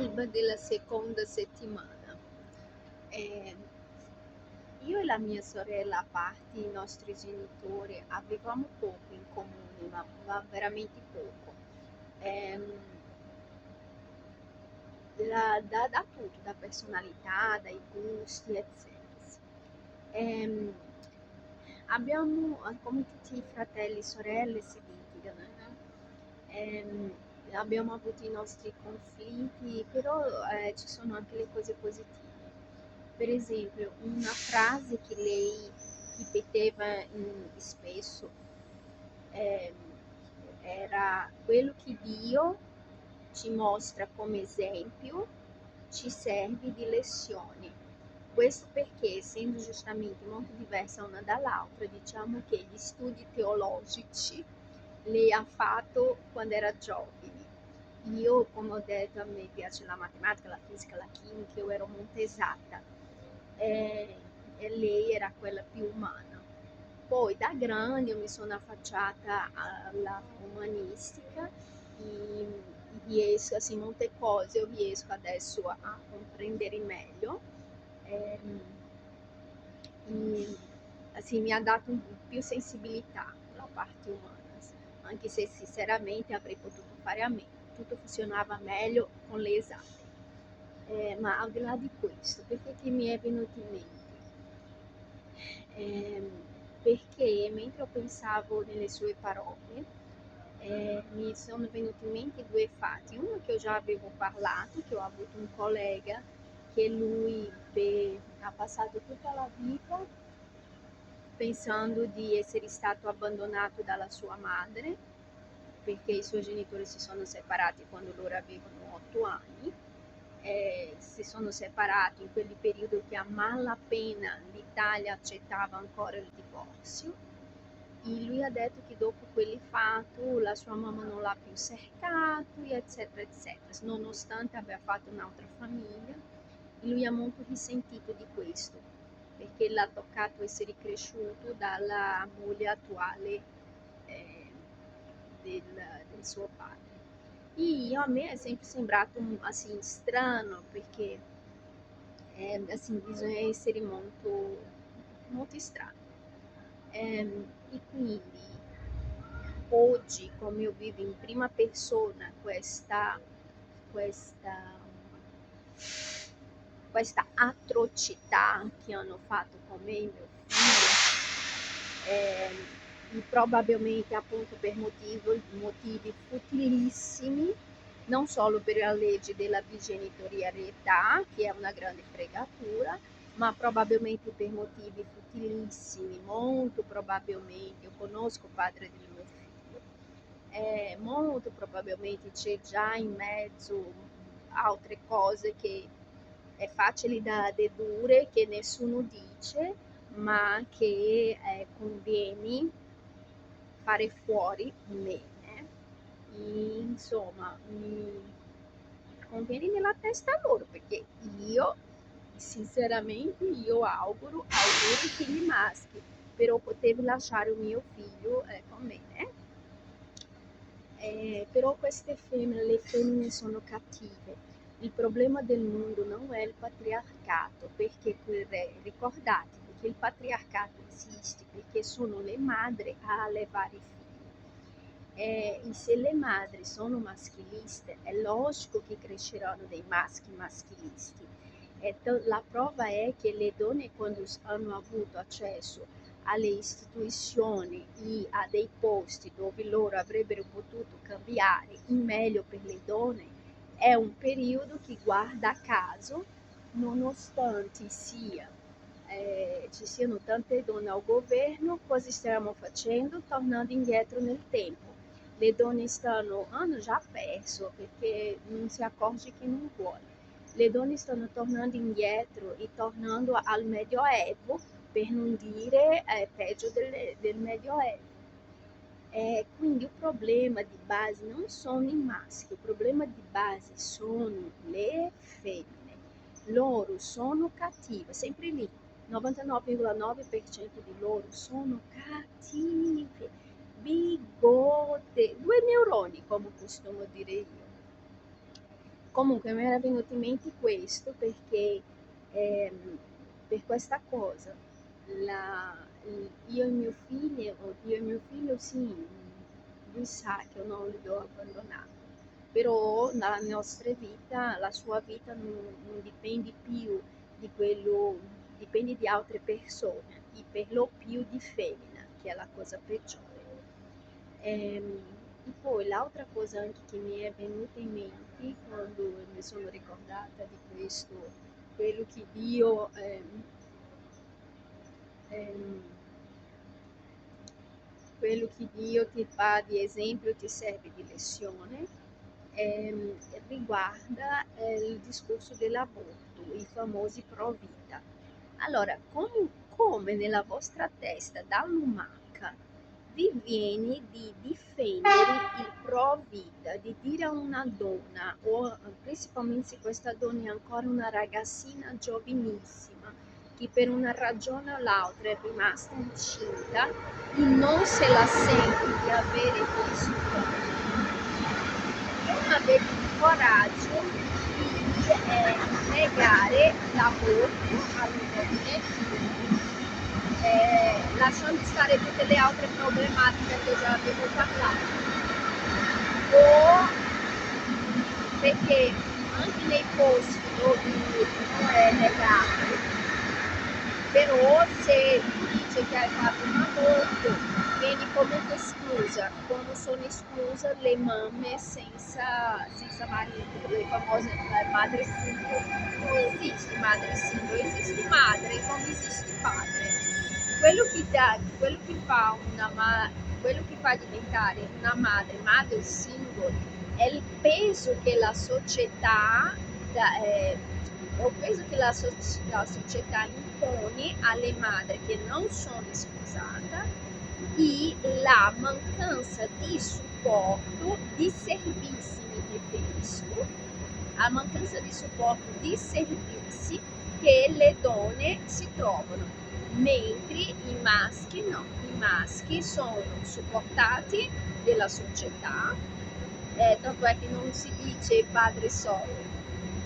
Alba della seconda settimana. Eh, io e la mia sorella, a parte i nostri genitori, avevamo poco in comune, ma veramente poco. Ehm, da tutto, da personalità, dai gusti, eccetera. Ehm, come tutti i fratelli e sorelle, si litigano, no? Abbiamo avuto i nostri conflitti, però ci sono anche le cose positive. Per esempio, una frase che lei ripeteva spesso ehm, era: quello che Dio ci mostra come esempio ci serve di lezione. Questo perché, essendo giustamente molto diversa una dall'altra, diciamo che gli studi teologici lei ha fatto quando era giovane. Io, come ho detto, a me piace la matematica, la fisica, la chimica, io ero molto esatta e, e lei era quella più umana. Poi da grande io mi sono affacciata alla umanistica e riesco, assim, molte cose eu riesco adesso a comprendere meglio. Ehm, e assim, mi ha dato più sensibilità la parte umana, anche se sinceramente avrei potuto fare a meno, tutto funzionava meglio con le esate. Ma al di là di questo, perché che mi è venuto in mente? Ehm, Perché mentre io pensavo nelle sue parole, mi sono venuti in mente due fatti. Uno che io già avevo parlato, che ho avuto un collega che ha passato tutta la vita pensando di essere stato abbandonato dalla sua madre, perché i suoi genitori si sono separati quando loro avevano 8 anni, si sono separati in quel periodo che a malapena l'Italia accettava ancora il divorzio. E lui ha detto che dopo quel fatto la sua mamma non l'ha più cercato, eccetera, eccetera, nonostante abbia fatto un'altra famiglia. E lui è molto risentito di questo, perché l'ha toccato essere cresciuto dalla moglie attuale eh, del suo padre. E a me è sempre sembrato assim strano, perché assim, bisogna essere molto, molto strani. E quindi oggi, come io vivo in prima persona questa, questa atrocità che hanno fatto con me e mio figlio, probabilmente appunto per motivi futilissimi, non solo per la legge della bigenitorialità, che è una grande fregatura, ma probabilmente per motivi futilissimi, molto probabilmente, io conosco il padre del mio figlio, molto probabilmente c'è già in mezzo altre cose che è facile da dedurre, che nessuno dice, ma che conviene fare fuori bene. E, insomma, conviene nella testa loro, perché io, sinceramente, io auguro figli maschi, però poter lasciare il mio figlio con me. Però le femmine sono cattive. Il problema del mondo non è il patriarcato, perché ricordatevi che il patriarcato esiste perché sono le madri a allevare i figli. E se le madri sono maschiliste, è logico che cresceranno dei maschi maschilisti. La prova è che le donne, quando hanno avuto accesso alle istituzioni e a dei posti dove loro avrebbero potuto cambiare in meglio per le donne, è un periodo che, guarda caso, nonostante ci siano tante donne al governo, cosa stiamo facendo? Tornando indietro nel tempo. Le donne hanno già perso, perché non si accorge che non vuole. Le donne stanno tornando indietro e tornando al Medioevo, per non dire peggio del Medioevo. Quindi il problema di base non sono i maschi, il problema di base sono le femmine. Loro sono cattive, sempre lì, 99,9% di loro sono cattive, bigote, due neuroni, come costumo dire io. Comunque mi era venuto in mente questo perché per questa cosa la- io e mio figlio sì, lui sa che io non lo do abbandonato, però nella nostra vita, la sua vita non dipende più di quello, dipende di altre persone, e per lo più di femmina, che è la cosa peggiore. E poi l'altra cosa anche che mi è venuta in mente quando mi sono ricordata di questo, quello che Dio, ehm, quello che Dio ti fa di esempio, ti serve di lezione, riguarda il discorso dell'aborto, i famosi pro vita. Allora, come nella vostra testa dall'umaca vi viene di difendere il pro vita, di dire a una donna, o principalmente se questa donna è ancora una ragazzina giovanissima, che per una ragione o l'altra è rimasta incinta, e non se la sente di avere questo non avete il coraggio di negare l'aborto alle donne, lasciando stare tutte le altre problematiche che già avevo parlato, o perché anche nei posti dove non è negato, però se tu dici che hai fatto un aborto vieni comunque esclusa, come sono escluse le mamme senza marito, le famose madri single. Non esiste madre single, esiste madre come esiste padre. Quello che fa diventare una madre single è il peso che la società da- eh, è un peso che la società impone alle madri che non sono sposate, e la mancanza di supporto di servizi, mi riferisco, a mancanza di supporto di servizi che le donne si trovano, mentre i maschi no, i maschi sono supportati dalla società, tanto è che non si dice padre solo,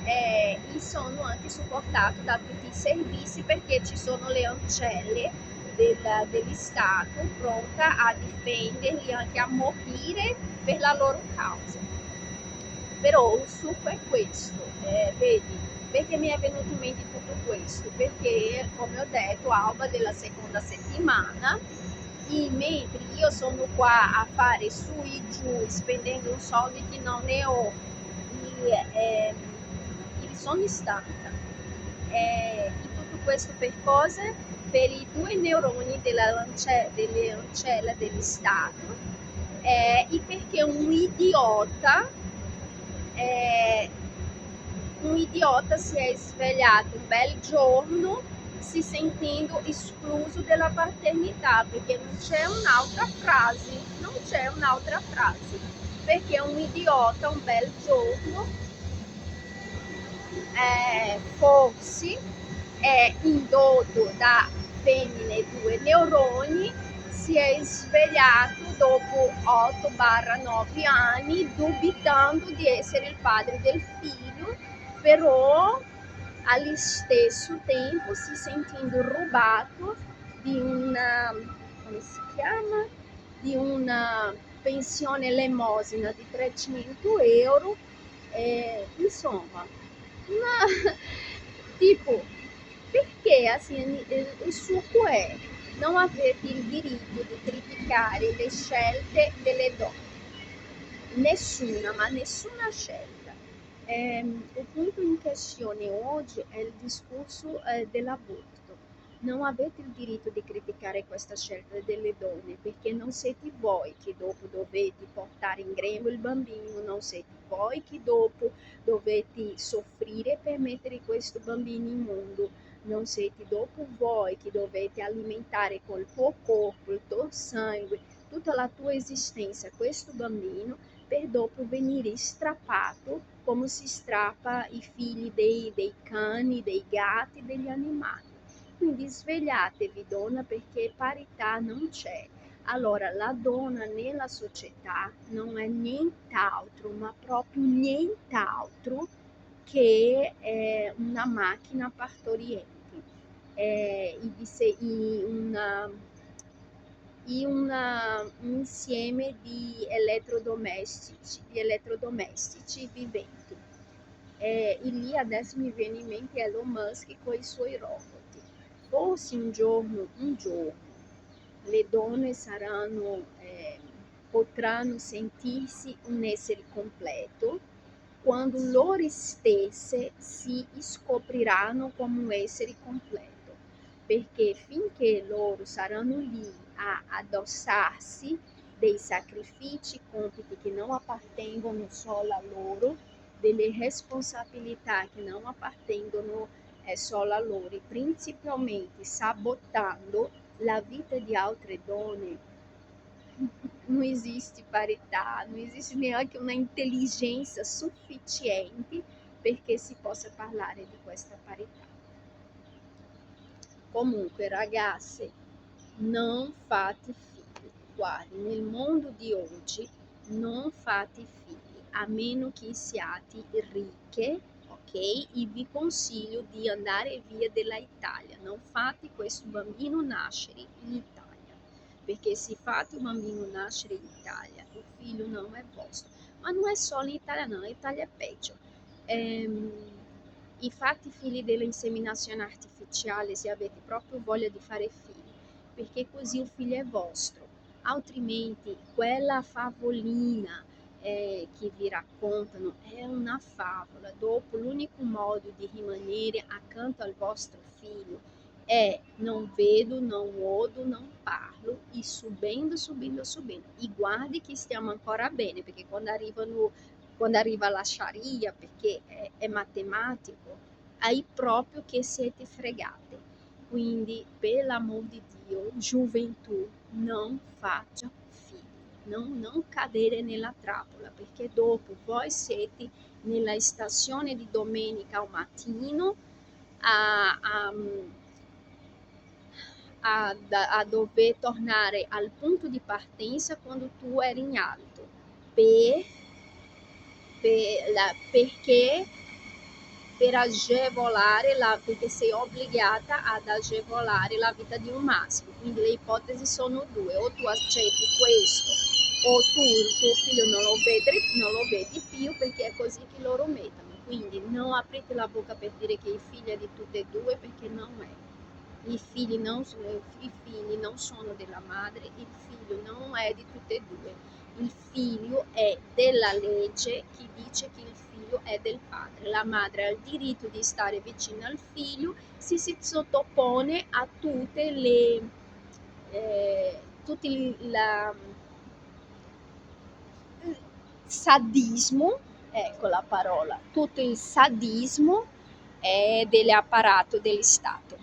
e sono anche supportati da tutti i servizi perché ci sono le ancelle degli Stato pronta a difenderli, anche a morire per la loro causa. Però il succo è questo, vedi, perché mi è venuto in mente tutto questo? Perché, come ho detto, alba della seconda settimana, e mentre io sono qua a fare su e giù, spendendo soldi che non ne ho, e sono stanca. E tutto questo per cosa? Per i due neuroni delle ancelle dello Stato, e perché eh, un idiota si è svegliato un bel giorno si sentendo escluso dalla paternità, perché non c'è un'altra frase, perché un idiota un bel giorno, forse è indotto da femmine due neuroni, si è svegliato dopo 8-9 anni dubitando di essere il padre del figlio, però allo stesso tempo si sentendo rubato di una, come si chiama, di una pensione elemosina di 300 euro, insomma, ma tipo, perché assim, il succo è non avete il diritto di criticare le scelte delle donne, nessuna, ma nessuna scelta. Il punto in questione oggi è il discorso dell'aborto. Non avete il diritto di criticare questa scelta delle donne perché non siete voi che dopo dovete portare in grembo il bambino, non siete voi che dopo dovete soffrire per mettere questo bambino in mondo, non siete dopo voi che dovete alimentare col tuo corpo, il tuo sangue, tutta la tua esistenza questo bambino per dopo venire strappato come si strappa i figli dei cani, dei gatti, degli animali. Quindi svegliatevi donna perché parità non c'è. Allora, la donna nella società non è nient'altro, ma proprio nient'altro che una macchina partoriente, un insieme di elettrodomestici viventi. E lì adesso mi viene in mente Elon Musk con i suoi robot. Forse un giorno, le donne potranno sentirsi un essere completo quando loro stesse si scopriranno come un essere completo, perché finché loro saranno lì a addossarsi dei sacrifici, compiti che non appartengono solo a loro, delle responsabilità che non appartengono solo a loro, e principalmente sabotando la vita di altre donne, non esiste parità, non esiste neanche una intelligenza sufficiente perché si possa parlare di questa parità. Comunque, ragazze, non fate figli. Guardi, nel mondo di oggi non fate figli, a meno che siate ricche, ok? E vi consiglio di andare via dall'Italia. Non fate questo bambino nascere in Italia, perché se fate un bambino nascere in Italia, il figlio non è vostro. Ma non è solo in Italia, no, in Italia è peggio. E fate figli dell'inseminazione artificiale se avete proprio voglia di fare figli, perché così il figlio è vostro. Altrimenti quella favolina che vi raccontano è una favola. Dopo l'unico modo di rimanere accanto al vostro figlio è non vedo, non odo, non parlo, e subendo, subendo, subendo. E guardi che stiamo ancora bene, perché quando arriva la Sharia, perché è matematico, hai proprio che siete fregate. Quindi, per l'amor di Dio, gioventù, non faccia figli, non cadere nella trappola, perché dopo voi siete nella stazione di domenica al mattino a, a, a dover tornare al punto di partenza quando tu eri in alto, per, perché perché sei obbligata ad agevolare la vita di un maschio. Quindi le ipotesi sono due: o tu accetti questo, o tu il tuo figlio non lo vedi più, perché è così che loro mettono. Quindi non aprite la bocca per dire che il figlio è di tutte e due, perché non è. I figli non sono della madre, il figlio non è di tutte e due. Il figlio è della legge che dice che il figlio è del padre. La madre ha il diritto di stare vicino al figlio se si sottopone a tutti il sadismo, ecco la parola, tutto il sadismo dell'apparato dello Stato.